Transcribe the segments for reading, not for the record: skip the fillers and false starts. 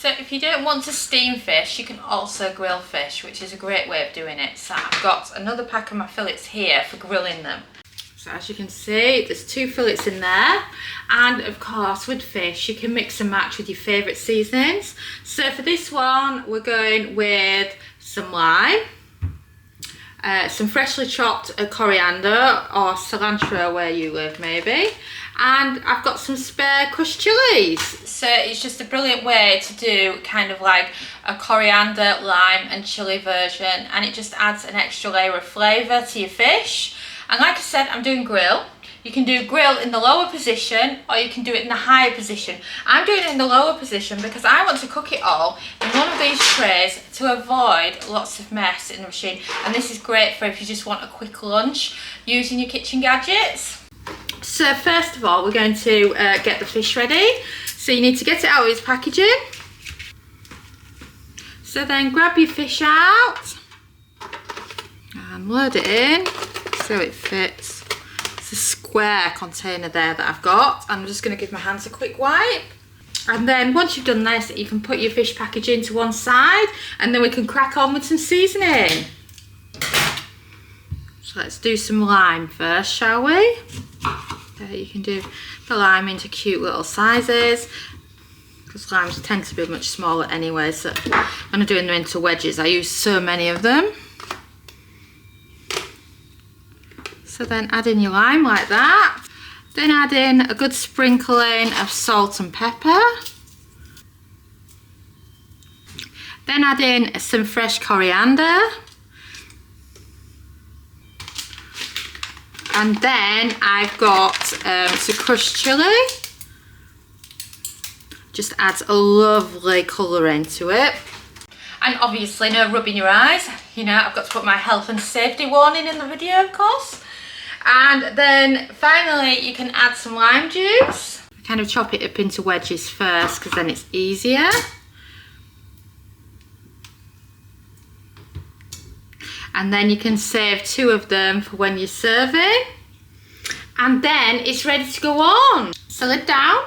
So if you don't want to steam fish, you can also grill fish, which is a great way of doing it. So I've got another pack of my fillets here for grilling them. So as you can see, there's 2 fillets in there. And of course, with fish, you can mix and match with your favourite seasonings. So for this one, we're going with some lime, some freshly chopped coriander or cilantro where you live maybe, and I've got some spare crushed chilies. So it's just a brilliant way to do kind of like a coriander, lime and chili version, and it just adds an extra layer of flavour to your fish. And like I said, I'm doing grill. You can do grill in the lower position or you can do it in the higher position. I'm doing it in the lower position because I want to cook it all in one of these trays to avoid lots of mess in the machine. And this is great for if you just want a quick lunch using your kitchen gadgets. So first of all, we're going to get the fish ready. So you need to get it out of its packaging. So then grab your fish out and load it in so it fits. It's a square container there that I've got. I'm just going to give my hands a quick wipe. And then once you've done this, you can put your fish packaging to one side and then we can crack on with some seasoning. So let's do some lime first, shall we? You can do the lime into cute little sizes because limes tend to be much smaller anyway, so when I'm doing them into wedges I use so many of them. So then add in your lime like that. Then add in a good sprinkling of salt and pepper. Then add in some fresh coriander. And then I've got some crushed chili. Just adds a lovely colour into it. And obviously no rubbing your eyes. You know, I've got to put my health and safety warning in the video, of course. And then finally you can add some lime juice. Kind of chop it up into wedges first because then it's easier. And then you can save 2 of them for when you're serving. And then it's ready to go on. So lid down.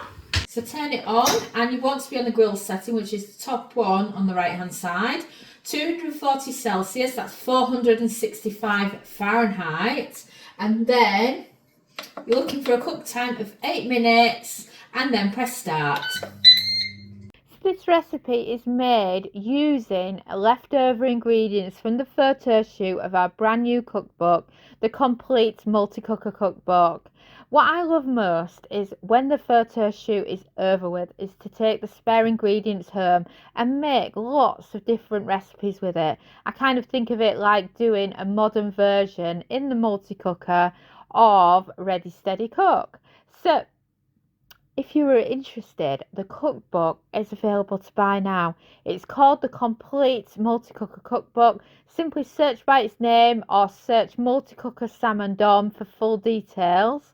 So turn it on and you want to be on the grill setting, which is the top one on the right hand side. 240 Celsius, that's 465 Fahrenheit. And then you're looking for a cook time of 8 minutes and then press start. This recipe is made using leftover ingredients from the photo shoot of our brand new cookbook, the Complete Multi-Cooker Cookbook. What I love most is when the photo shoot is over with, is to take the spare ingredients home and make lots of different recipes with it. I kind of think of it like doing a modern version in the multi-cooker of Ready Steady Cook. So if you were interested, the cookbook is available to buy now. It's called the Complete Multi-Cooker Cookbook. Simply search by its name or search Multi-Cooker Salmon Dom for full details.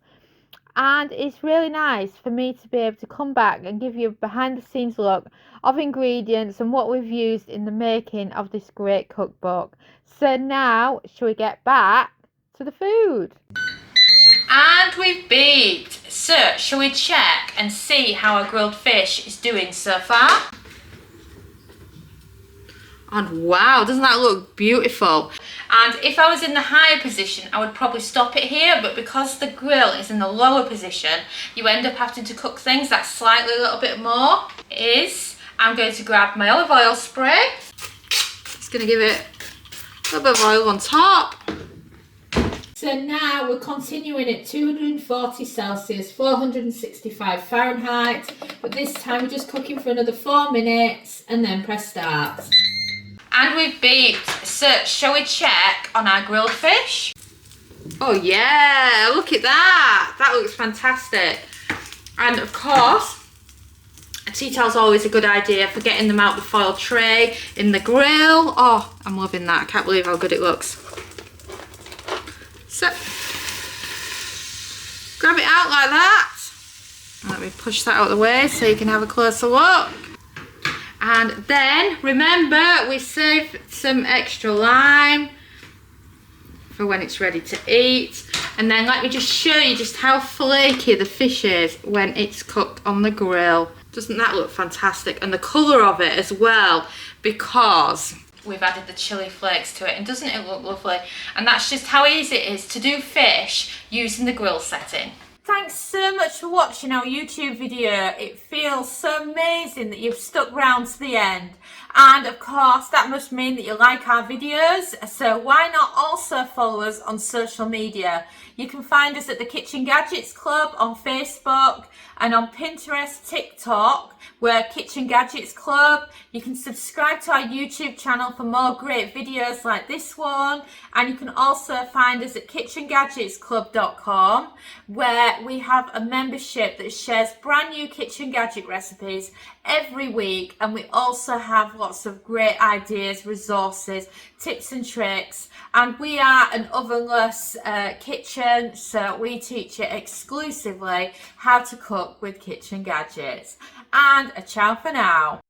And it's really nice for me to be able to come back and give you a behind the scenes look of ingredients and what we've used in the making of this great cookbook. So now, shall we get back to the food? And we've beeped. So, shall we check and see how our grilled fish is doing so far? And wow, doesn't that look beautiful? And if I was in the higher position, I would probably stop it here, but because the grill is in the lower position, you end up having to cook things that slightly a little bit more. I'm going to grab my olive oil spray. Just going to give it a little bit of oil on top. So now we're continuing at 240 Celsius, 465 Fahrenheit, but this time we're just cooking for another 4 minutes and then press start. And we've beeped, so shall we check on our grilled fish? Oh yeah, look at that, that looks fantastic. And of course, a tea towel's always a good idea for getting them out the foil tray in the grill. Oh, I'm loving that, I can't believe how good it looks. So, grab it out like that. Let me push that out of the way so you can have a closer look. And then, remember, we saved some extra lime for when it's ready to eat. And then let me just show you just how flaky the fish is when it's cooked on the grill. Doesn't that look fantastic? And the colour of it as well, because we've added the chili flakes to it, and doesn't it look lovely? And that's just how easy it is to do fish using the grill setting. Thanks so much for watching our YouTube video. It feels so amazing that you've stuck around to the end. And of course, that must mean that you like our videos. So why not also follow us on social media? You can find us at the Kitchen Gadgets Club on Facebook and on Pinterest, TikTok. We're Kitchen Gadgets Club. You can subscribe to our YouTube channel for more great videos like this one. And you can also find us at KitchenGadgetsClub.com, where we have a membership that shares brand new kitchen gadget recipes every week. And we also have lots of great ideas, resources, tips and tricks. And we are an ovenless kitchen, so we teach you exclusively how to cook with kitchen gadgets. And a ciao for now.